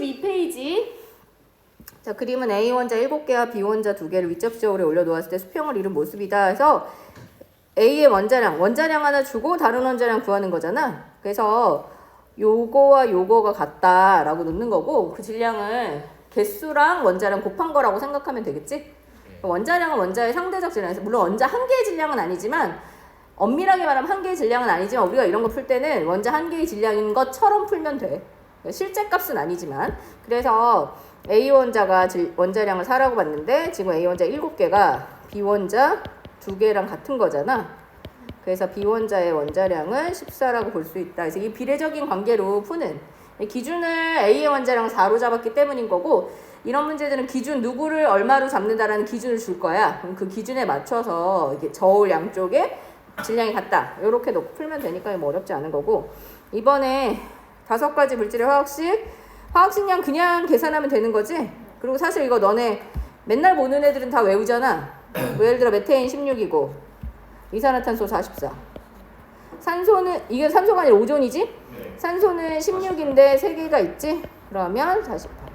232페이지. 자, 그림은 A 원자 7개와 B 원자 2개를 윗접시적으로 올려놓았을 때 수평을 이룬 모습이다 해서 A의 원자량 하나 주고 다른 원자량 구하는 거잖아. 그래서 요거와 요거가 같다라고 놓는 거고 그 질량을 개수랑 원자량 곱한 거라고 생각하면 되겠지? 원자량은 원자의 상대적 질량에서 물론 원자 한 개의 질량은 아니지만 엄밀하게 말하면 한 개의 질량은 아니지만 우리가 이런 거 풀 때는 원자 한 개의 질량인 것처럼 풀면 돼. 실제 값은 아니지만. 그래서 A 원자가 원자량을 4라고 봤는데 지금 A 원자 7개가 B 원자 2개랑 같은 거잖아. 그래서 B 원자의 원자량은 14라고 볼 수 있다. 그래서 이 비례적인 관계로 푸는 기준을 A의 원자량 4로 잡았기 때문인 거고 이런 문제들은 기준 누구를 얼마로 잡는다라는 기준을 줄 거야. 그럼 그 기준에 맞춰서 이게 저울 양쪽에 질량이 같다. 이렇게 놓고 풀면 되니까 뭐 어렵지 않은 거고 이번에 5가지 물질의 화학식량 그냥 계산하면 되는 거지. 그리고 사실 이거 너네 맨날 보는 애들은 다 외우잖아. 뭐 예를 들어 메테인 16이고 이산화탄소 44. 산소는 이게 산소가 아니라 오존이지? 산소는 16인데 3개가 있지? 그러면 48.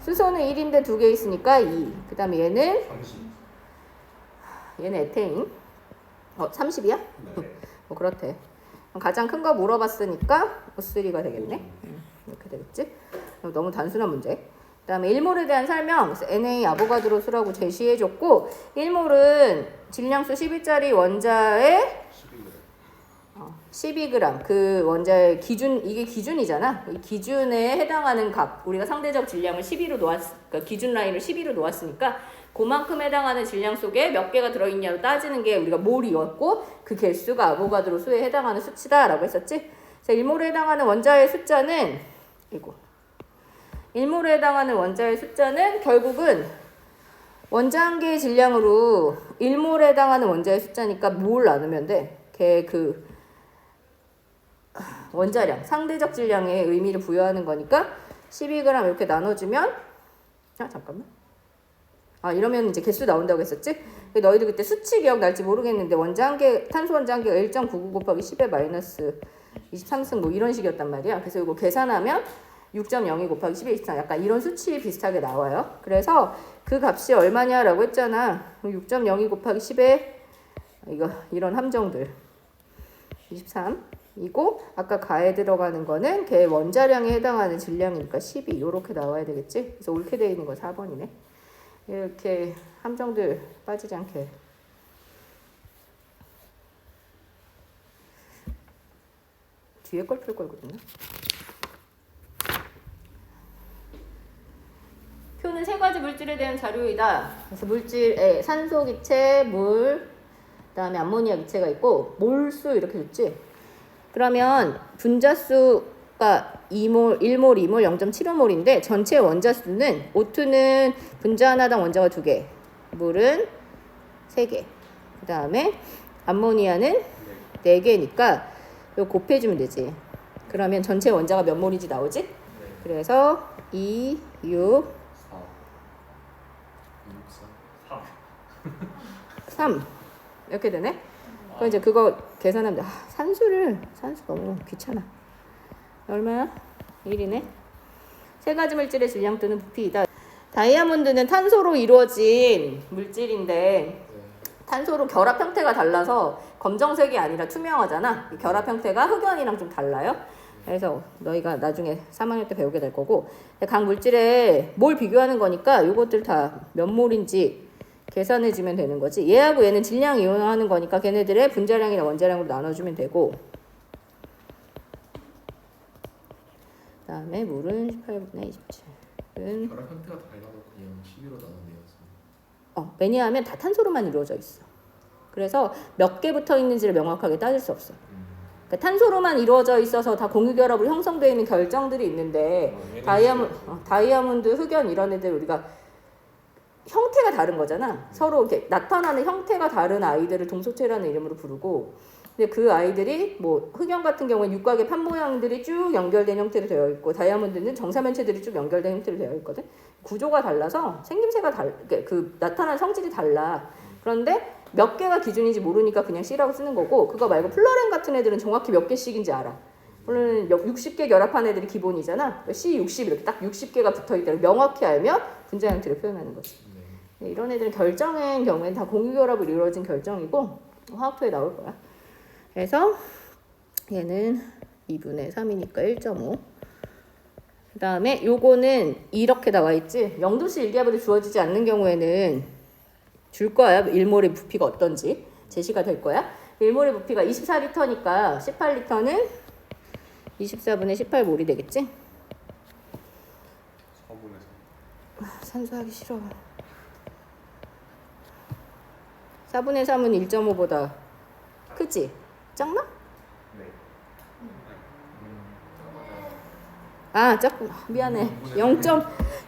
수소는 1인데 2개 있으니까 2. 그 다음에 얘는 30. 얘는 에테인 30이야? 네. 뭐 그렇대. 가장 큰 거 물어봤으니까 O3가 되겠네. 이렇게 되겠지? 너무 단순한 문제. 그 다음에 1몰에 대한 설명. Na 아보가드로 수라고 제시해줬고 1몰은 질량수 12짜리 원자의 12g 그 원자의 기준 이게 기준이잖아. 이 기준에 해당하는 값 우리가 상대적 질량을 12로 그러니까 기준 라인을 12로 놓았으니까 그만큼 해당하는 질량 속에 몇 개가 들어있냐로 따지는 게 우리가 몰이었고 그 개수가 아보가드로 수에 해당하는 수치다라고 했었지. 그래서 1몰에 해당하는 원자의 숫자는 1몰에 해당하는 원자의 숫자는 결국은 원자 한 개의 질량으로 1몰에 해당하는 원자의 숫자니까 몰 나누면 돼. 걔 그 원자량, 상대적 질량에 의미를 부여하는 거니까 12g 이렇게 나눠주면 잠깐만. 이러면 이제 개수 나온다고 했었지? 너희들 그때 수치 기억날지 모르겠는데 원자 한 개, 탄소 원자 한 개가 1.99 곱하기 10의 마이너스 23승 뭐 이런 식이었단 말이야. 그래서 이거 계산하면 6.02 곱하기 10의 23 약간 이런 수치 비슷하게 나와요. 그래서 그 값이 얼마냐라고 했잖아. 6.02 곱하기 10의 이런 함정들 23이고 아까 가에 들어가는 거는 걔 원자량에 해당하는 질량이니까 12 이렇게 나와야 되겠지? 그래서 옳게 되어 있는 건 4번이네. 이렇게 함정들 빠지지 않게 뒤에 걸 풀 거거든요. 표는 3가지 물질에 대한 자료이다. 그래서 물질에 산소 기체, 물, 그다음에 암모니아 기체가 있고 몰수 이렇게 됐지. 그러면 분자수가 2몰, 1몰, 2몰, 0.75몰인데 전체 원자수는 O2는 분자 하나당 원자가 2개, 물은 3개, 그 다음에 암모니아는 4개니까 이거 곱해주면 되지. 그러면 전체 원자가 몇 몰인지 나오지? 그래서 2, 6, 3 이렇게 되네. 그럼 이제 그거 계산하면 돼. 산수 너무 귀찮아. 얼마야? 1이네. 3가지 물질의 질량 또는 부피이다. 다이아몬드는 탄소로 이루어진 물질인데 탄소로 결합 형태가 달라서 검정색이 아니라 투명하잖아. 결합 형태가 흑연이랑 좀 달라요. 그래서 너희가 나중에 3학년 때 배우게 될 거고 각 물질에 몰 비교하는 거니까 이것들 다 몇 몰인지 계산해주면 되는 거지. 얘하고 얘는 질량 이용하는 거니까 걔네들의 분자량이나 원자량으로 나눠주면 되고 그 다음에 물은 18분의 27은 결합 형태가 달라서 그냥 12로 나누네요. 왜냐하면 다 탄소로만 이루어져 있어. 그래서 몇 개 붙어 있는지를 명확하게 따질 수 없어. 그러니까 탄소로만 이루어져 있어서 다 공유결합으로 형성되어 있는 결정들이 있는데 다이아몬드, 흑연 이런 애들 우리가 형태가 다른 거잖아. 서로 이렇게 나타나는 형태가 다른 아이들을 동소체라는 이름으로 부르고 근데 그 아이들이 뭐 흑연 같은 경우는 육각의 판 모양들이 쭉 연결된 형태로 되어 있고 다이아몬드는 정사면체들이 쭉 연결된 형태로 되어 있거든. 구조가 달라서 생김새가 그 나타나는 성질이 달라. 그런데 몇 개가 기준인지 모르니까 그냥 C라고 쓰는 거고 그거 말고 플로렌 같은 애들은 정확히 몇 개씩인지 알아. 물론 60개 결합한 애들이 기본이잖아. C60 이렇게 딱 60개가 붙어있다를 명확히 알면 분자 형태를 표현하는 거지. 네. 이런 애들은 결정인 경우에는 다 공유결합으로 이루어진 결정이고 화학표에 나올 거야. 그래서 얘는 2분의 3이니까 1.5. 그 다음에 요거는 이렇게 나와 있지. 0도씨 일기압으로 주어지지 않는 경우에는 줄 거야. 1몰의 부피가 어떤지 제시가 될 거야. 1몰의 부피가 24리터니까 18리터는 24분의 18몰이 되겠지? 4분의 3. 산수하기 싫어. 4분의 3은 1.5보다 크지? 작나? 네. 아, 작구나. 미안해.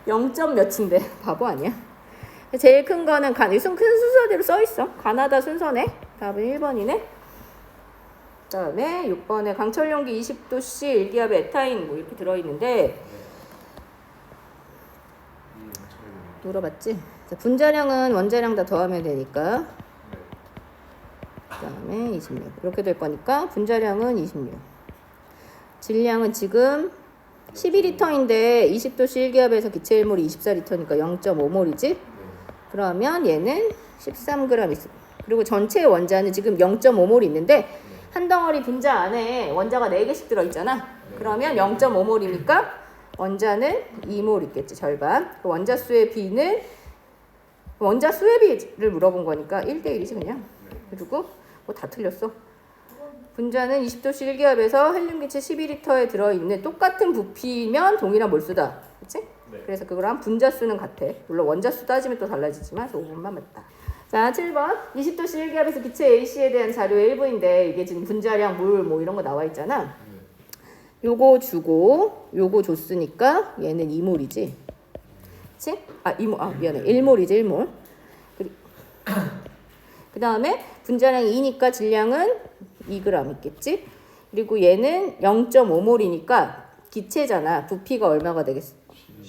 0점 몇인데. 바보 아니야? 제일 큰 거는 큰 순서대로 써 있어. 가나다 순서네. 답은 1번이네. 그다음에 6번에 강철 용기 20도씨 일기압에 에타인 뭐 이렇게 들어 있는데 물어봤지? 자, 분자량은 원자량 다 더하면 되니까. 그다음에 26. 이렇게 될 거니까 분자량은 26. 질량은 지금 12리터인데 20도씨 일기압에서 기체 1몰이 24리터니까 0.5몰이지? 그러면 얘는 13g 있어. 그리고 전체 원자는 지금 0.5몰 있는데 한 덩어리 분자 안에 원자가 4개씩 들어있잖아. 그러면 0.5몰이니까 원자는 2몰 있겠지, 절반. 원자 수의 비는 원자 수의 비를 물어본 거니까 1대1이지 그냥. 그리고 뭐 다 틀렸어. 분자는 20도씨 일기압에서 헬륨 기체 12리터에 들어있는 똑같은 부피면 동일한 몰수다. 그치? 네. 그래서 그거랑 분자 수는 같아. 물론 원자 수 따지면 또 달라지지만 5번만 맞다. 자, 7번. 20도씨 일기압에서 기체 A씨에 대한 자료의 일부인데 이게 지금 분자량, 물 뭐 이런 거 나와 있잖아. 요거 주고 요거 줬으니까 얘는 2몰이지. 그치? 아, 2몰. 아, 미안해. 1몰이지, 1몰. 그 다음에 분자량이 2니까 질량은 2g 있겠지? 그리고 얘는 0.5몰이니까 기체잖아. 부피가 얼마가 되겠어?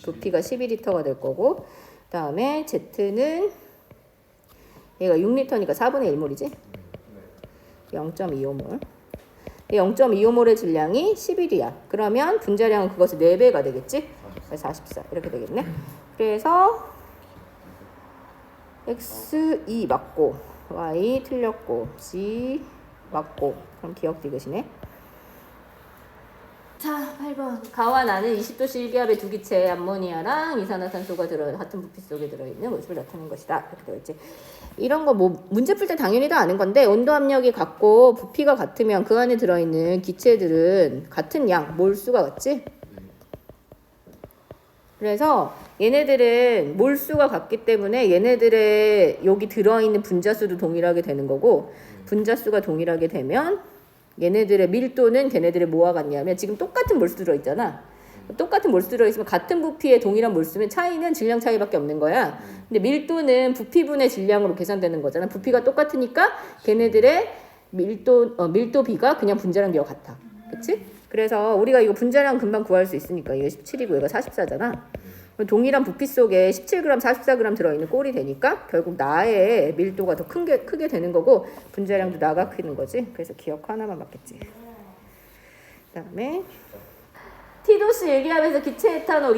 부피가 12리터가 될 거고. 그 다음에 Z는 얘가 6리터니까 4분의 1몰이지? 0.25몰. 0.25몰의 질량이 11이야. 그러면 분자량은 그것의 4배가 되겠지? 44. 이렇게 되겠네. 그래서 X2 맞고 Y 틀렸고 G 맞고 그럼 기억 디귿이네. 자, 8번. 가와 나는 20도씨 일기압의 두 기체에 암모니아랑 이산화탄소가 같은 부피 속에 들어있는 모습을 나타낸 것이다. 이렇게 되어있지. 이런 거 뭐 문제 풀 때 당연히 다 아는 건데 온도 압력이 같고 부피가 같으면 그 안에 들어있는 기체들은 같은 양, 몰수가 같지? 그래서 얘네들은 몰수가 같기 때문에 얘네들의 여기 들어있는 분자수도 동일하게 되는 거고 분자수가 동일하게 되면 얘네들의 밀도는 걔네들의 뭐와 같냐면 지금 똑같은 몰수 들어있잖아. 똑같은 몰수 들어있으면 같은 부피의 동일한 몰수면 차이는 질량 차이밖에 없는 거야. 근데 밀도는 부피분의 질량으로 계산되는 거잖아. 부피가 똑같으니까 걔네들의 밀도비가 그냥 분자량 비와 같아. 그치? 그래서 우리가 이거 분자량 금방 구할 수 있으니까 이거 17이고 얘가 44잖아. 동일한 부피 속에 17g, 44g 들어있는 꼴이 되니까 결국 나의 밀도가 더 크게 되는 거고 분자량도 나가 크는 거지. 그래서 기억 하나만 맞겠지. 그 다음에 T도씨 일기압에서 기체 에탄올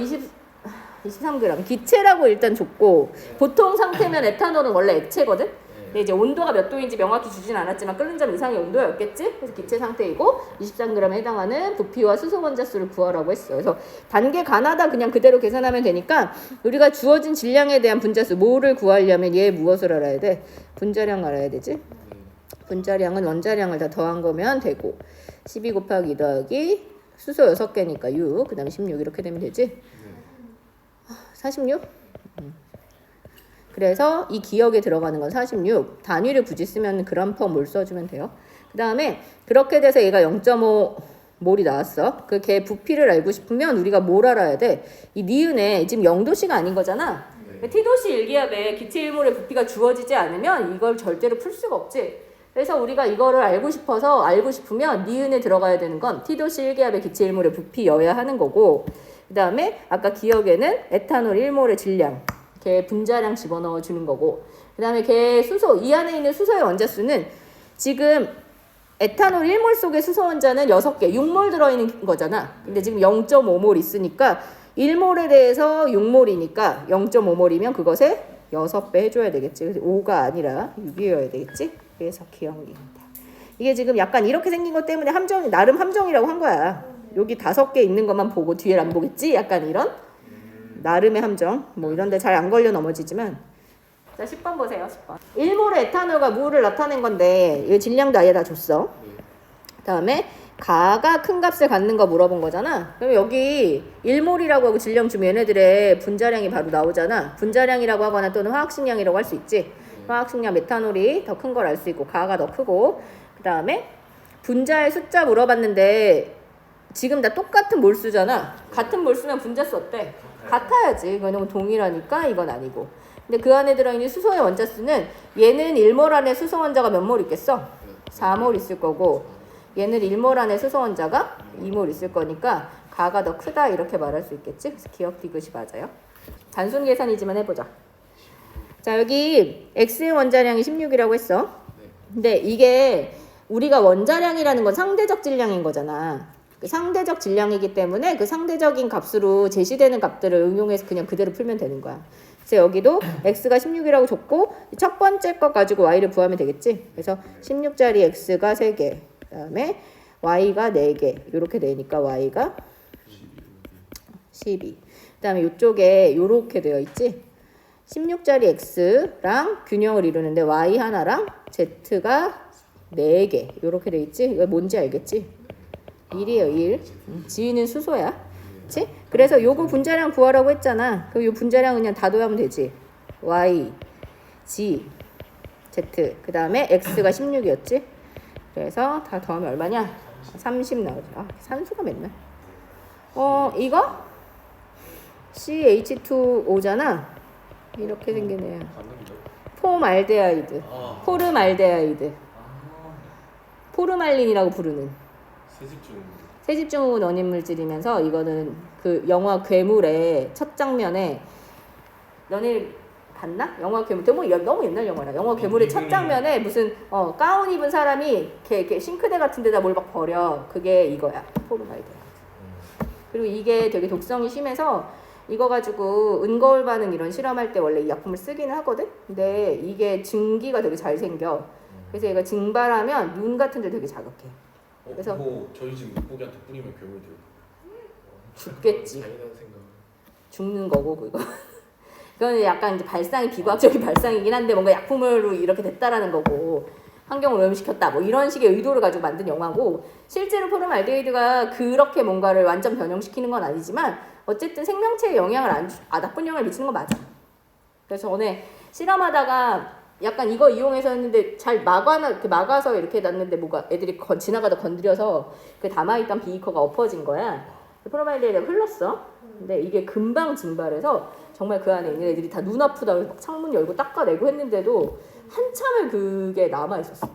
23g. 기체라고 일단 줬고 보통 상태면 에탄올은 원래 액체거든. 근데 이제 온도가 몇 도인지 명확히 주진 않았지만 끓는 점 이상의 온도였겠지? 그래서 기체 상태이고 23g에 해당하는 부피와 수소 원자수를 구하라고 했어. 그래서 단계 가나다 그냥 그대로 계산하면 되니까 우리가 주어진 질량에 대한 분자수 모를 구하려면 얘 무엇을 알아야 돼? 분자량 알아야 되지? 분자량은 원자량을 다 더한 거면 되고 12 곱하기 2 더하기 수소 6개니까 6, 그 다음에 16 이렇게 되면 되지? 46? 그래서 이 기억에 들어가는 건 46. 단위를 굳이 쓰면 g/몰 써주면 돼요. 그 다음에 그렇게 돼서 얘가 0.5몰이 나왔어. 그 걔 부피를 알고 싶으면 우리가 뭘 알아야 돼? 이 니은에 지금 0도씨가 아닌 거잖아. T도씨 일기압에 기체 1몰의 부피가 주어지지 않으면 이걸 절대로 풀 수가 없지. 그래서 우리가 이거를 알고 싶으면 니은에 들어가야 되는 건 T도씨 일기압의 기체 1몰의 부피여야 하는 거고 그 다음에 아까 기억에는 에탄올 1몰의 질량 걔 분자량 집어넣어 주는 거고 그 다음에 걔 수소 이 안에 있는 수소의 원자수는 지금 에탄올 1몰 속에 수소 원자는 6개, 6몰 들어있는 거잖아. 근데 지금 0.5몰 있으니까 1몰에 대해서 6몰이니까 0.5몰이면 그것에 6배 해줘야 되겠지. 그래서 5가 아니라 6이어야 되겠지. 그래서 기억입니다. 이게 지금 약간 이렇게 생긴 것 때문에 함정, 나름 함정이라고 한 거야. 여기 5개 있는 것만 보고 뒤를 안 보겠지? 약간 이런 나름의 함정. 뭐 이런데 잘 안 걸려 넘어지지만. 자, 10번 보세요. 10번. 1몰의 에탄올과 무를 나타낸 건데 이 질량도 아예 다 줬어. 그다음에 가가 큰 값을 갖는 거 물어본 거잖아. 그럼 여기 1몰이라고 하고 질량 주면 얘네들의 분자량이 바로 나오잖아. 분자량이라고 하거나 또는 화학식량이라고 할 수 있지. 화학식량 메탄올이 더 큰 걸 알 수 있고 가가 더 크고, 그다음에 분자의 숫자 물어봤는데 지금 다 똑같은 몰수잖아. 같은 몰수면 분자수 어때? 같아야지. 이거는 동일하니까 이건 아니고. 근데 그 안에 들어있는 수소의 원자수는 얘는 1몰 안에 수소 원자가 몇 몰 있겠어? 4몰 있을 거고, 얘는 1몰 안에 수소 원자가 2몰 있을 거니까 가가 더 크다 이렇게 말할 수 있겠지? 그래서 기억 디귿이 맞아요. 단순 계산이지만 해보자. 자, 여기 X의 원자량이 16이라고 했어. 근데 이게 우리가 원자량이라는 건 상대적 질량인 거잖아. 그 상대적 질량이기 때문에 그 상대적인 값으로 제시되는 값들을 응용해서 그냥 그대로 풀면 되는 거야. 그래서 여기도 x가 16이라고 줬고 첫 번째 것 가지고 y를 구하면 되겠지. 그래서 16짜리 x가 3개, 그다음에 y가 4개 이렇게 되니까 y가 12. 그다음에 이쪽에 이렇게 되어 있지. 16짜리 x랑 균형을 이루는데 y 하나랑 z가 4개 이렇게 되어 있지. 이거 뭔지 알겠지? 1이에요, 1. G는 수소야. 그치? 그래서 요거 분자량 구하라고 했잖아. 그럼 요 분자량 그냥 다 더하면 되지. Y, G, Z. 그 다음에 X가 16이었지. 그래서 다 더하면 얼마냐? 30 나오죠. 아, 산수가 맨날. 이거? CH2O잖아. 이렇게 생기네요. 포말데하이드. 포름알데하이드. 포르말린이라고 부르는. 세집중 원인 물질이면서 이거는 그 영화 괴물의 첫 장면에 너네 봤나? 영화 괴물 너무 옛날 영화라. 영화 괴물의 첫 장면에 무슨 가운 입은 사람이 이렇게 싱크대 같은 데다 뭘 막 버려. 그게 이거야. 포르말데하이드. 그리고 이게 되게 독성이 심해서 이거 가지고 은거울 반응 이런 실험할 때 원래 이 약품을 쓰기는 하거든. 근데 이게 증기가 되게 잘 생겨. 그래서 얘가 증발하면 눈 같은 데 되게 자극해. 그래서 저희 집 물고기한테 뿌리면 괴물 돼요. 죽겠지. 죽는 거고 그거. 그건 약간 이제 발상이 비과학적인 발상이긴 한데 뭔가 약품으로 이렇게 됐다라는 거고 환경을 오염시켰다 뭐 이런 식의 의도를 가지고 만든 영화고, 실제로 포름알데히드가 그렇게 뭔가를 완전 변형시키는 건 아니지만 어쨌든 생명체에 영향을 나쁜 영향을 미치는 건 맞아. 그래서 전에 실험하다가 약간 이거 이용해서 했는데 잘 막아서 이렇게 놨는데 뭐가 애들이 지나가다 건드려서 그 담아있던 비이커가 엎어진 거야. 포름알데히드가 흘렀어. 근데 이게 금방 증발해서 정말 그 안에 있는 애들이 다 눈 아프다고 막 창문 열고 닦아내고 했는데도 한참을 그게 남아있었어.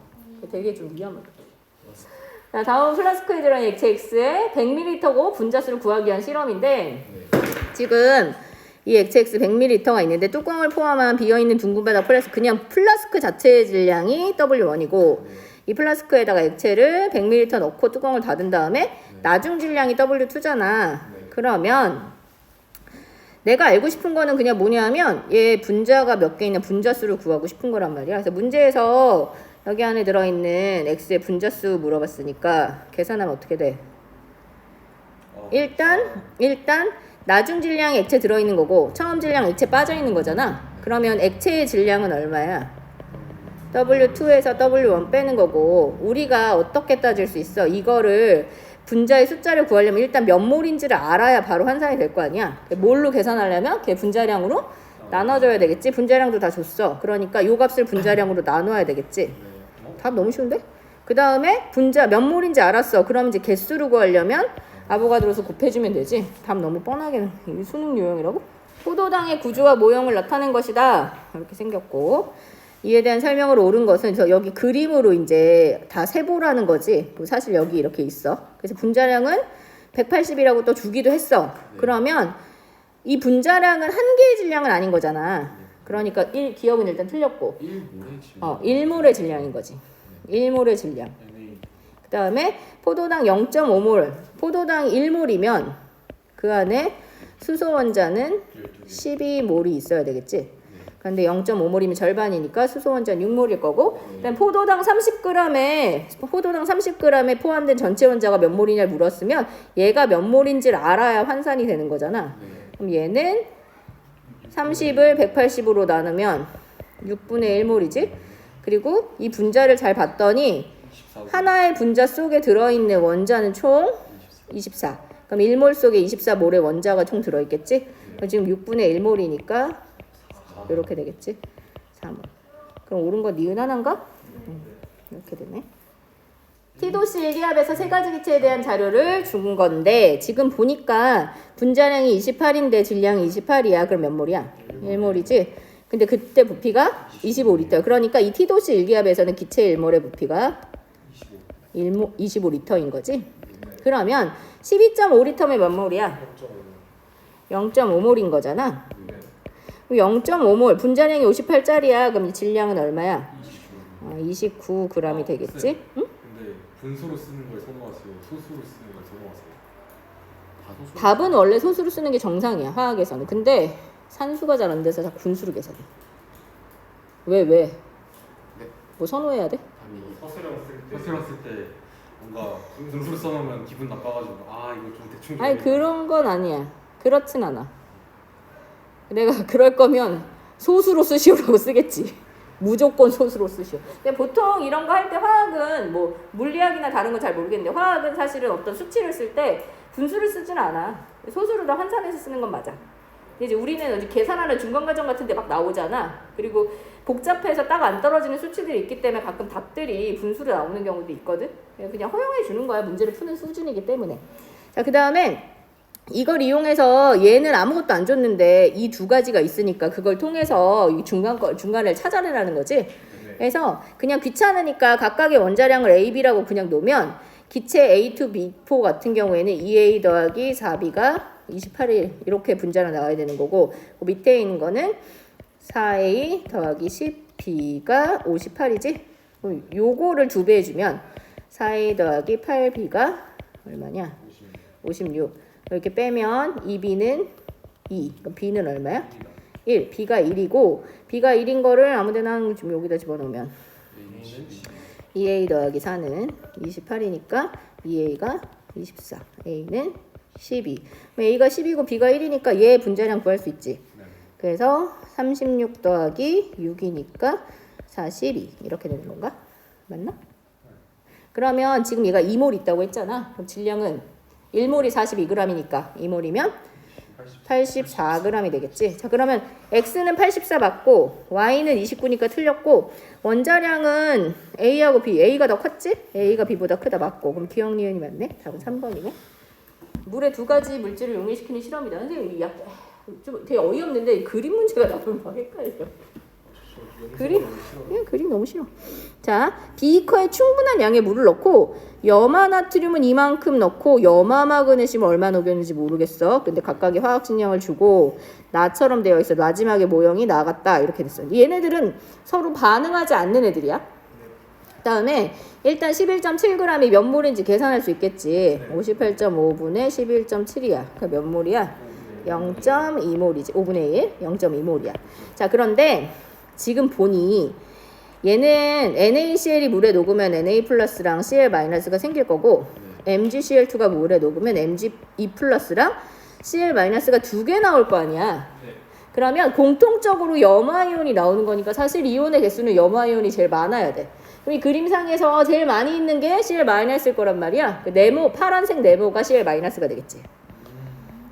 되게 좀 위험하다. 자, 다음 플라스크에 들어있는 액체 X에 100ml고 분자수를 구하기 위한 실험인데 지금 이 액체 X 100ml가 있는데 뚜껑을 포함한 비어있는 둥근 바닥 플라스크, 그냥 플라스크 자체의 질량이 W1이고 이 플라스크에다가 액체를 100ml 넣고 뚜껑을 닫은 다음에 나중 질량이 W2잖아. 그러면 내가 알고 싶은 거는 그냥 뭐냐면 얘 분자가 몇 개 있냐 분자수를 구하고 싶은 거란 말이야. 그래서 문제에서 여기 안에 들어있는 X의 분자수 물어봤으니까 계산하면 어떻게 돼? 일단 나중 질량이 액체 들어있는 거고 처음 질량 액체 빠져있는 거잖아. 그러면 액체의 질량은 얼마야? W2에서 W1 빼는 거고 우리가 어떻게 따질 수 있어? 이거를 분자의 숫자를 구하려면 일단 몇 몰인지를 알아야 바로 환산이 될 거 아니야. 뭘로 계산하려면 걔 분자량으로 나눠줘야 되겠지. 분자량도 다 줬어. 그러니까 요 값을 분자량으로 나눠야 되겠지. 답 너무 쉬운데? 그 다음에 분자 몇 몰인지 알았어. 그럼 이제 개수를 구하려면 아보가드로서 곱해주면 되지. 답 너무 뻔하게 수능 유형이라고? 포도당의 구조와 모형을 나타낸 것이다. 이렇게 생겼고 이에 대한 설명으로 옳은 것은 저 여기 그림으로 이제 다 세보라는 거지. 뭐 사실 여기 이렇게 있어. 그래서 분자량은 180이라고 또 주기도 했어. 그러면 이 분자량은 한 개의 질량은 아닌 거잖아. 그러니까 기억은 일단 틀렸고 1몰의 질량인 거지. 1몰의 질량. 그다음에 포도당 0.5몰, 포도당 1몰이면 그 안에 수소 원자는 12몰이 있어야 되겠지. 그런데 0.5몰이면 절반이니까 수소 원자는 6몰일 거고, 그다음 포도당 30g에 포함된 전체 원자가 몇 몰이냐 물었으면 얘가 몇 몰인지를 알아야 환산이 되는 거잖아. 그럼 얘는 30을 180으로 나누면 6분의 1몰이지. 그리고 이 분자를 잘 봤더니 하나의 분자 속에 들어있는 원자는 총 24. 그럼 1몰 속에 24몰의 원자가 총 들어있겠지? 그럼 지금 6분의 1몰이니까 이렇게 되겠지? 3몰. 그럼 옳은 건 니은 하나인가? 이렇게 되네. T도시 일기압에서 세 가지 기체에 대한 자료를 준 건데 지금 보니까 분자량이 28인데 질량이 28이야. 그럼 몇 몰이야? 1몰이지? 근데 그때 부피가 25리터. 그러니까 이 T도시 일기압에서는 기체 1몰의 부피가 25리터인 거지? 그러면 12.5리터면 몇 몰이야? 0.5몰인 거잖아. 0.5몰 분자량이 58짜리야. 그럼 이 질량은 얼마야? 29g이 되겠지? 응? 근데 분수로 쓰는 걸 선호하세요? 소수로 쓰는 걸 선호하세요? 답은 원래 소수로 쓰는 게 정상이야. 화학에서는. 근데 산수가 잘 안 돼서 다 분수로 계산해. 왜? 네. 뭐 선호해야 돼? 아니 서술형 쓸 때 뭔가 분수로 써놓으면 기분 나빠가지고 아 이거 좀 대충 아니 그런 건 아니야. 그렇진 않아. 내가 그럴 거면 소수로 쓰시오라고 쓰겠지. 무조건 소수로 쓰시오. 근데 보통 이런 거 할 때 화학은 뭐 물리학이나 다른 건 잘 모르겠는데 화학은 사실은 어떤 수치를 쓸 때 분수를 쓰지는 않아. 소수로 다 환산해서 쓰는 건 맞아. 근데 이제 우리는 이제 계산하는 중간과정 같은 데 막 나오잖아. 그리고 복잡해서 딱 안 떨어지는 수치들이 있기 때문에 가끔 답들이 분수로 나오는 경우도 있거든. 그냥 허용해 주는 거야. 문제를 푸는 수준이기 때문에. 자, 그 다음에 이걸 이용해서 얘는 아무것도 안 줬는데 이 두 가지가 있으니까 그걸 통해서 이 중간을 찾아내라는 거지. 그래서 그냥 귀찮으니까 각각의 원자량을 A, B라고 그냥 놓으면 기체 A2, B4 같은 경우에는 2A 더하기 4B가 28일 이렇게 분자로 나와야 되는 거고 그 밑에 있는 거는 4A 더하기 10B가 58이지? 요거를 2배 해주면 4A 더하기 8B가 얼마냐? 56. 이렇게 빼면 2B는 2. 그럼 B는 얼마야? 1. B가 1이고 B가 1인 거를 아무데나 좀 여기다 집어넣으면 2A 더하기 4는 28이니까 2A가 24. A는 12. A가 10이고 B가 1이니까 얘 분자량 구할 수 있지. 그래서 36 더하기 6이니까 42 이렇게 되는 건가? 맞나? 그러면 지금 얘가 2몰 있다고 했잖아. 그럼 질량은 1몰이 42g이니까 2몰이면 84g이 되겠지. 자, 그러면 X는 84 맞고 Y는 29니까 틀렸고 원자량은 A하고 B, A가 더 컸지? A가 B보다 크다 맞고 그럼 기억 니은이 맞네. 답은 3번이네. 물의 두 가지 물질을 용해시키는 실험이다. 선생님 좀 되게 어이없는데 그림 문제가 나오면 막 헷갈려. 그림 너무 싫어. 자, 비커에 충분한 양의 물을 넣고 염화나트륨은 이만큼 넣고 염화마그네슘은 얼마 녹였는지 모르겠어. 근데 각각의 화학 진영을 주고 나처럼 되어 있어. 마지막에 모형이 나 같다 이렇게 됐어. 얘네들은 서로 반응하지 않는 애들이야. 그다음에 일단 11.7g이 몇 몰인지 계산할 수 있겠지. 58.5분의 11.7이야. 그 몇 몰이야? 0.2몰이지. 5분의 1, 0.2몰이야. 자, 그런데 지금 보니 얘는 NaCl이 물에 녹으면 Na 플러스랑 Cl 마이너스가 생길 거고 MgCl2가 물에 녹으면 Mg2 플러스랑 Cl 마이너스가 두 개 나올 거 아니야. 그러면 공통적으로 염화이온이 나오는 거니까 사실 이온의 개수는 염화이온이 제일 많아야 돼. 그럼 이 그림상에서 제일 많이 있는 게 Cl 마이너스일 거란 말이야. 그 네모, 파란색 네모가 Cl 마이너스가 되겠지.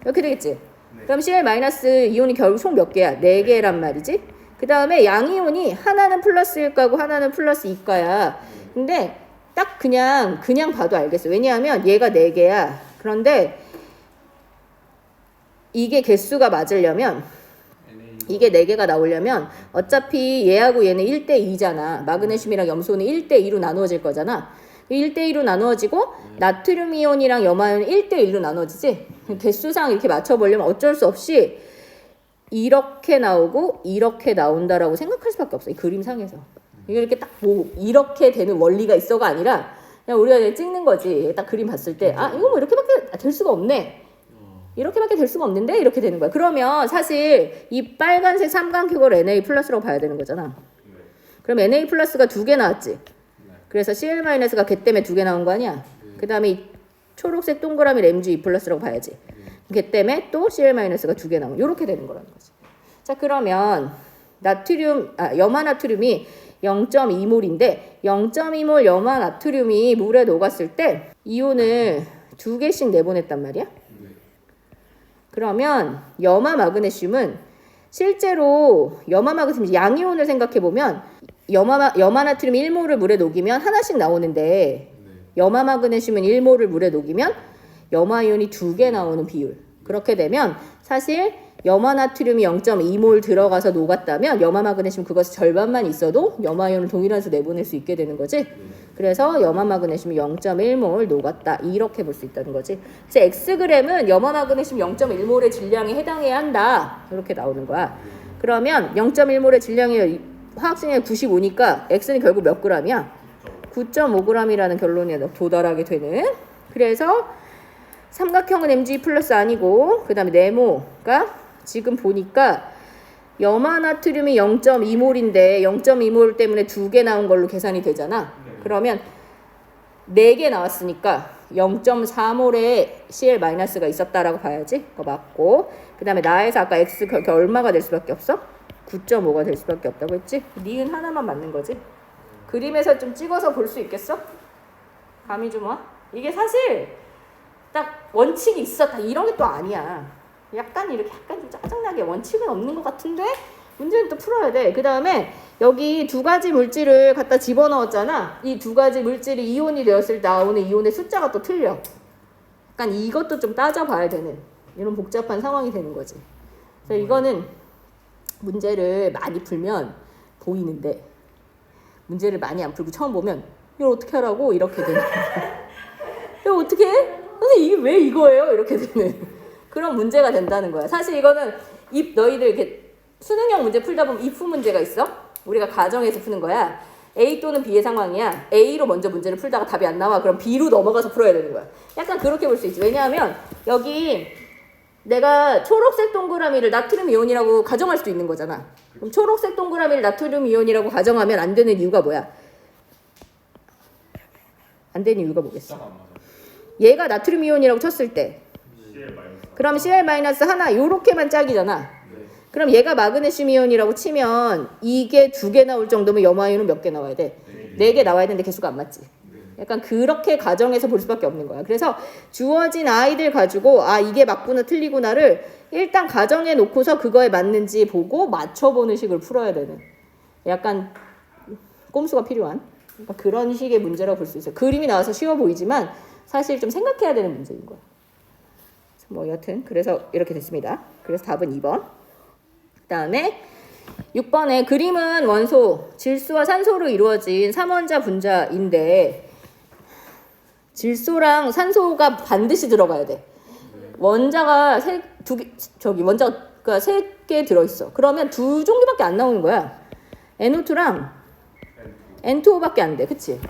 이렇게 되겠지. 그럼 Cl 마이너스 이온이 결국 총 몇 개야? 4개란 말이지. 그 다음에 양이온이 하나는 플러스일 거고 하나는 플러스 이과야. 근데 딱 그냥 봐도 알겠어. 왜냐하면 얘가 4개야. 그런데 이게 개수가 맞으려면 이게 4개가 나오려면 어차피 얘하고 얘는 1대2잖아. 마그네슘이랑 염소는 1대2로 나누어질 거잖아. 1대2로 나누어지고 나트륨 이온이랑 염화이온은 1대1로 나누어지지. 개수상 이렇게 맞춰보려면 어쩔 수 없이 이렇게 나오고 이렇게 나온다라고 생각할 수밖에 없어. 이 그림상에서. 이게 이렇게 딱 뭐 이렇게 되는 원리가 있어가 아니라 그냥 우리가 그냥 찍는 거지. 딱 그림 봤을 때 아 이거 뭐 이렇게밖에 될 수가 없네. 이렇게밖에 될 수가 없는데 이렇게 되는 거야. 그러면 사실 이 빨간색 삼각형을 Na 플러스라고 봐야 되는 거잖아. 그럼 Na 플러스가 2개 나왔지. 그래서 Cl 마이너스가 걔 때문에 2개 나온 거 아니야. 그 다음에 이 초록색 동그라미 MgE 플러스라고 봐야지. 걔 때문에 또 Cl 마이너스가 2개 나온 이렇게 되는 거라는 거지. 자 그러면 염화 나트륨이 0.2몰인데 0.2몰 염화 나트륨이 물에 녹았을 때 이온을 2개씩 내보냈단 말이야. 그러면 염화 마그네슘은 실제로 염화 마그네슘 양이온을 생각해 보면 염화 나트륨 1몰을 물에 녹이면 하나씩 나오는데 염화 마그네슘은 1몰을 물에 녹이면 염화 이온이 2개 나오는 비율. 그렇게 되면 사실 염화 나트륨이 0.2몰 들어가서 녹았다면 염화 마그네슘 그것의 절반만 있어도 염화 이온을 동일한 수 내보낼 수 있게 되는 거지. 그래서 염화 마그네슘이 0.1몰 녹았다. 이렇게 볼 수 있다는 거지. 그래서 Xg은 염화 마그네슘 0.1몰의 질량에 해당해야 한다. 이렇게 나오는 거야. 그러면 0.1몰의 질량이 화학식량이 95니까 X는 결국 몇 g이야? 9.5g이라는 결론에 도달하게 되는. 그래서 삼각형은 Mg 플러스 아니고 그 다음에 네모가 지금 보니까 염화 나트륨이 0.2몰인데 0.2몰 때문에 2개 나온 걸로 계산이 되잖아. 그러면 4개 나왔으니까 0.4몰의 Cl-가 있었다라고 봐야지. 그거 맞고 그 다음에 나에서 아까 X 그게 얼마가 될 수밖에 없어? 9.5가 될 수밖에 없다고 했지? 니은 하나만 맞는 거지. 그림에서 좀 찍어서 볼 수 있겠어? 감이 좀 와? 이게 사실 딱 원칙이 있어. 다 이런 게 또 아니야. 약간 이렇게 약간 좀 짜증나게 원칙은 없는 것 같은데 문제는 또 풀어야 돼. 그 다음에 여기 2가지 물질을 갖다 집어넣었잖아. 이 2가지 물질이 이온이 되었을 때 나오는 이온의 숫자가 또 틀려. 약간 이것도 좀 따져봐야 되는 이런 복잡한 상황이 되는 거지. 그래서 이거는 문제를 많이 풀면 보이는데 문제를 많이 안 풀고 처음 보면 이걸 어떻게 하라고 이렇게 되는 이거 어떻게 해? 선생님 이게 왜 이거예요? 이렇게 되는 그런 문제가 된다는 거야. 사실 이거는 너희들 이렇게 수능형 문제 풀다 보면 if 문제가 있어. 우리가 가정에서 푸는 거야. A 또는 B의 상황이야. A로 먼저 문제를 풀다가 답이 안 나와. 그럼 B로 넘어가서 풀어야 되는 거야. 약간 그렇게 볼 수 있지. 왜냐하면 여기 내가 초록색 동그라미를 나트륨 이온이라고 가정할 수도 있는 거잖아. 그럼 초록색 동그라미를 나트륨 이온이라고 가정하면 안 되는 이유가 뭐야? 안 되는 이유가 뭐겠어? 얘가 나트륨 이온이라고 쳤을 때 그럼 Cl- 하나 요렇게만 짝이잖아. 그럼 얘가 마그네슘 이온이라고 치면 이게 2개 나올 정도면 염화 이온은 몇 개 나와야 돼? 4개 나와야 되는데 개수가 안 맞지. 약간 그렇게 가정해서 볼 수밖에 없는 거야. 그래서 주어진 아이들 가지고 아 이게 맞구나 틀리구나를 일단 가정해 놓고서 그거에 맞는지 보고 맞춰보는 식으로 풀어야 되는 약간 꼼수가 필요한 그러니까 그런 식의 문제라고 볼 수 있어요. 그림이 나와서 쉬워 보이지만 사실 좀 생각해야 되는 문제인 거야. 뭐 여튼 그래서 이렇게 됐습니다. 그래서 답은 2번. 그 다음에 6번에 그림은 원소, 질소와 산소로 이루어진 삼원자 분자인데 질소랑 산소가 반드시 들어가야 돼. 원자가 원자가 3개 들어있어. 그러면 2종류밖에 안 나오는 거야. NO2랑 N2O밖에 안 돼. 그치?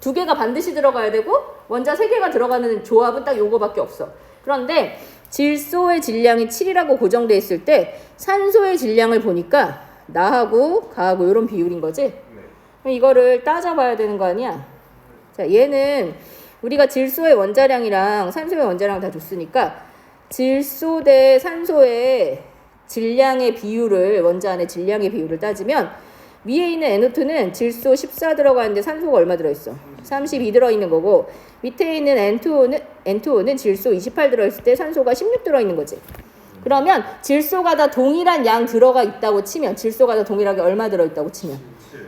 2개가 반드시 들어가야 되고 원자 3개가 들어가는 조합은 딱 요거밖에 없어. 그런데 질소의 질량이 7이라고 고정돼 있을 때 산소의 질량을 보니까 나하고 가하고 이런 비율인 거지. 이거를 따져봐야 되는 거 아니야. 자, 얘는 우리가 질소의 원자량이랑 산소의 원자량 다 줬으니까 질소 대 산소의 질량의 비율을 원자 안의 질량의 비율을 따지면 위에 있는 NO2는 질소 14 들어가는데 산소가 얼마 들어있어? 32 들어있는 거고 밑에 있는 N2O는 질소 28 들어있을 때 산소가 16 들어있는 거지. 그러면 질소가 다 동일한 양 들어가 있다고 치면 질소가 다 동일하게 얼마 들어있다고 치면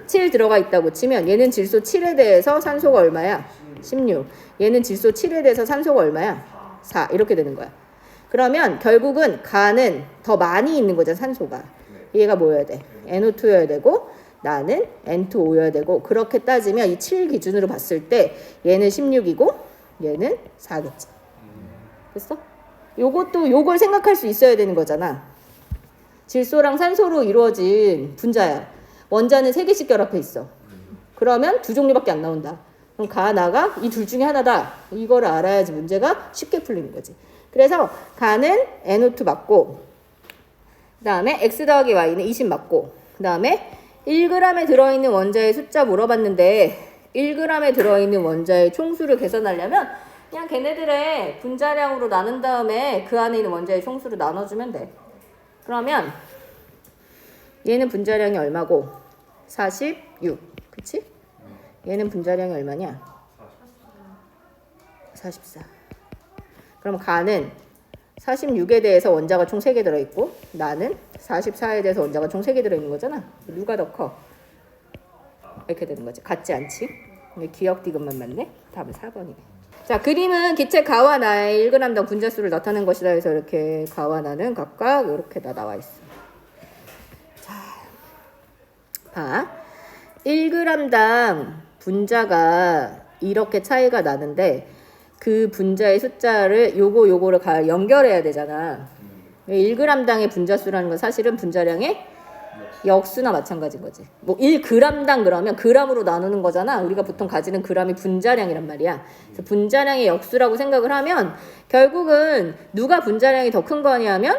7 들어가 있다고 치면 얘는 질소 7에 대해서 산소가 얼마야? 16. 얘는 질소 7에 대해서 산소가 얼마야? 4. 이렇게 되는 거야. 그러면 결국은 가는 더 많이 있는 거잖아, 산소가. 얘가 뭐여야 돼? NO2여야 되고 나는 N2O여야 되고 그렇게 따지면 이 7 기준으로 봤을 때 얘는 16이고 얘는 4겠지. 됐어? 요걸 생각할 수 있어야 되는 거잖아. 질소랑 산소로 이루어진 분자야. 원자는 3개씩 결합해 있어. 그러면 2종류밖에 안 나온다. 그럼 가, 나가 이 둘 중에 하나다. 이거를 알아야지 문제가 쉽게 풀리는 거지. 그래서 가는 NO2 맞고 그 다음에 X 더하기 Y는 20 맞고 그 다음에 1g에 들어있는 원자의 숫자 물어봤는데 1g에 들어있는 원자의 총수를 계산하려면 그냥 걔네들의 분자량으로 나눈 다음에 그 안에 있는 원자의 총수를 나눠주면 돼. 그러면 얘는 분자량이 얼마고? 46. 그치? 얘는 분자량이 얼마냐? 44. 그럼 가는 46에 대해서 원자가 총 3개 들어있고 나는 44에 대해서 원자가 총 3개 들어있는 거잖아. 누가 더 커? 이렇게 되는 거지. 같지 않지? 기억 디귿만 맞네. 답은 4번이네. 자, 그림은 기체 가와 나의 1g당 분자수를 나타낸 것이다 해서 이렇게 가와 나는 각각 이렇게 다 나와 있어. 자, 봐. 1g당 분자가 이렇게 차이가 나는데 그 분자의 숫자를 요거를 연결해야 되잖아. 1g당의 분자수라는 건 사실은 분자량의 역수나 마찬가지인 거지. 뭐 1g당 그러면 g으로 나누는 거잖아. 우리가 보통 가지는 g이 분자량이란 말이야. 그래서 분자량의 역수라고 생각을 하면 결국은 누가 분자량이 더 큰 거냐면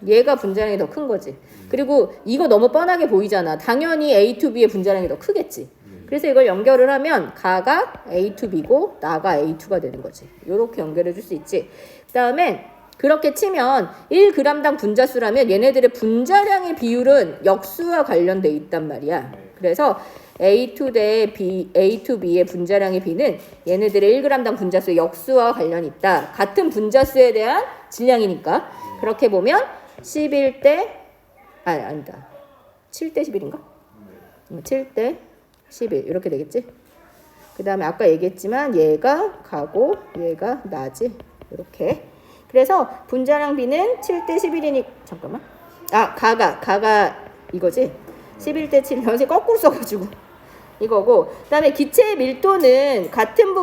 얘가 분자량이 더 큰 거지. 그리고 이거 너무 뻔하게 보이잖아. 당연히 A to B의 분자량이 더 크겠지. 그래서 이걸 연결을 하면 가가 A to B고 나가 A to가 되는 거지. 이렇게 연결해 줄 수 있지. 그 다음에 그렇게 치면 1g당 분자수라면 얘네들의 분자량의 비율은 역수와 관련돼 있단 말이야. 그래서 A2 대 A to B의 분자량의 비는 얘네들의 1g당 분자수의 역수와 관련이 있다. 같은 분자수에 대한 질량이니까. 그렇게 보면 11대 아니다. 7대 11인가? 7대 11 이렇게 되겠지? 그 다음에 아까 얘기했지만 얘가 가고 얘가 나지. 이렇게. 그래서 분자량 비는 7대 11이니 잠깐만. 가가 이거지. 11대 7. 선생님 거꾸로 써가지고 이거고. 그다음에 기체의 밀도는 같은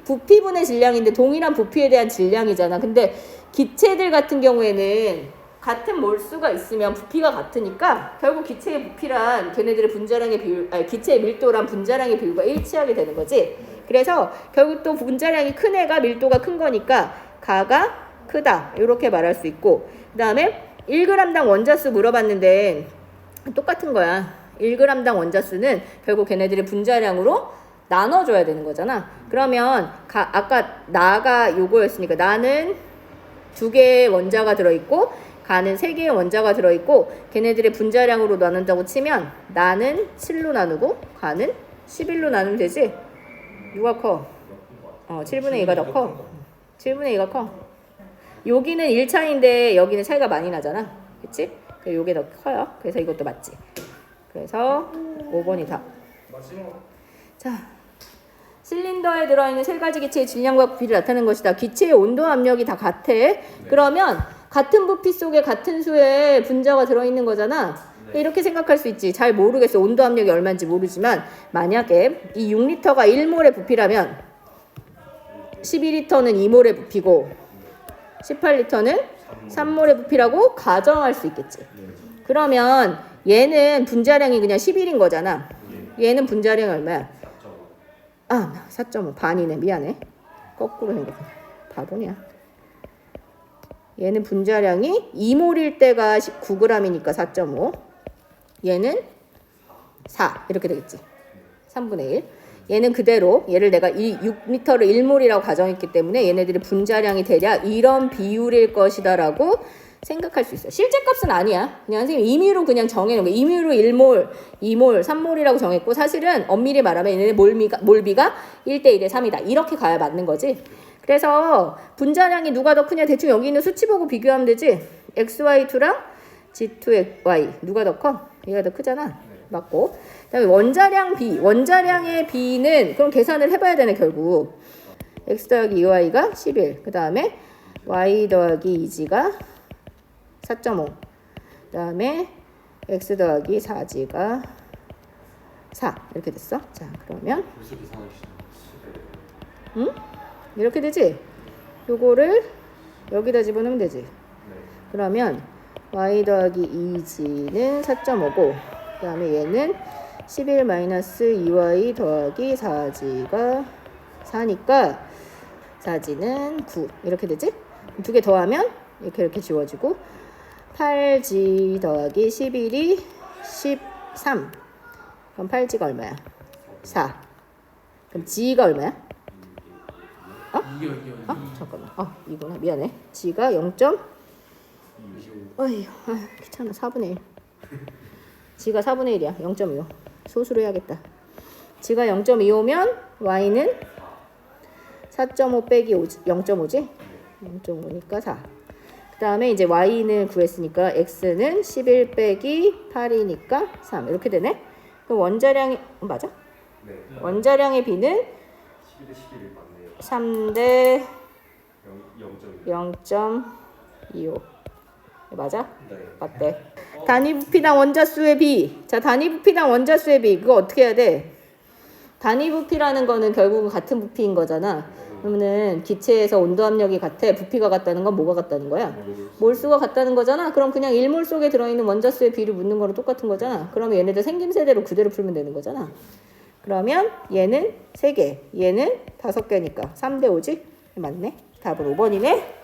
부피분의 질량인데 동일한 부피에 대한 질량이잖아. 근데 기체들 같은 경우에는 같은 몰수가 있으면 부피가 같으니까 결국 기체의 부피란 걔네들의 분자량의 비율, 기체의 밀도랑 분자량의 비율과 일치하게 되는 거지. 그래서 결국 또 분자량이 큰 애가 밀도가 큰 거니까 가가 크다 이렇게 말할 수 있고. 그 다음에 1g당 원자수 물어봤는데 똑같은 거야. 1g당 원자수는 결국 걔네들의 분자량으로 나눠줘야 되는 거잖아. 그러면 아까 나가 요거였으니까 나는 2개의 원자가 들어있고 가는 3개의 원자가 들어있고 걔네들의 분자량으로 나눈다고 치면 나는 7로 나누고 가는 11로 나누면 되지. 누가 커? 7분의 2가 더 커. 7분의 2가 커. 여기는 1차인데 여기는 차이가 많이 나잖아. 그치? 요게 더 커요. 그래서 이것도 맞지. 그래서 5번이 답. 자, 실린더에 들어있는 3가지 기체의 질량과 부피를 나타내는 것이다. 기체의 온도 압력이 다 같아. 그러면 같은 부피 속에 같은 수의 분자가 들어있는 거잖아. 이렇게 생각할 수 있지. 잘 모르겠어. 온도 압력이 얼마인지 모르지만 만약에 이 6리터가 1몰의 부피라면 12리터는 2몰의 부피고 18리터는 3몰의 부피라고 가정할 수 있겠지. 그러면 얘는 분자량이 그냥 11인 거잖아. 얘는 분자량이 얼마야? 4.5 반이네. 미안해. 거꾸로 생겼네. 바보냐. 얘는 분자량이 2몰일 때가 9g이니까 4.5. 얘는 4 이렇게 되겠지. 3분의 1. 얘는 그대로 얘를 내가 이 6리터를 1몰이라고 가정했기 때문에 얘네들의 분자량이 대략 이런 비율일 것이다 라고 생각할 수 있어요. 실제 값은 아니야. 그냥 선생님 임의로 그냥 정해놓은 거예요. 임의로 1몰, 2몰, 3몰이라고 정했고 사실은 엄밀히 말하면 얘네 몰비가 1대 1대 3이다. 이렇게 가야 맞는 거지. 그래서 분자량이 누가 더 크냐 대충 여기 있는 수치 보고 비교하면 되지. XY2랑 G2Y 누가 더 커? 얘가 더 크잖아. 맞고. 그다음에 원자량의 비는 그럼 계산을 해봐야 되네 결국. X 더하기 2Y가 11. 그 다음에 Y 더하기 2G가 4.5. 그 다음에 X 더하기 4G가 4. 이렇게 됐어. 자 그러면 이렇게 되지? 요거를 여기다 집어넣으면 되지. 그러면 Y 더하기 2G는 4.5고 그 다음에 얘는 11 마이너스 2y 더하기 4g가 4니까 4g는 9 이렇게 되지? 두 개 더하면 이렇게 지워지고 8g 더하기 11이 13. 그럼 8g가 얼마야? 4. 그럼 g가 얼마야? 이겨. 잠깐만. 이거나 미안해. g가 0. 어휴, 귀찮아. 4분의 1. g가 4분의 1이야. 0.25. 소수로 해야겠다. g가 0.25면 y는 4.5 빼기 0.5지? 0.5니까 4. 그 다음에 이제 y는 구했으니까 x는 11 빼기 8이니까 3. 이렇게 되네? 그럼 원자량이 맞아? 네. 원자량의 비는 11대 11 맞네요. 3대 0.1. 0.25. 맞아? 네. 맞대. 단위 부피당 원자수의 비. 자, 단위 부피당 원자수의 비. 그거 어떻게 해야 돼? 단위 부피라는 거는 결국은 같은 부피인 거잖아. 그러면은 기체에서 온도 압력이 같아. 부피가 같다는 건 뭐가 같다는 거야? 몰수가 같다는 거잖아. 그럼 그냥 1몰 속에 들어있는 원자수의 비를 묻는 거랑 똑같은 거잖아. 그러면 얘네들 생김새대로 그대로 풀면 되는 거잖아. 그러면 얘는 3개, 얘는 5개니까 3대 5지? 맞네. 답은 5번이네.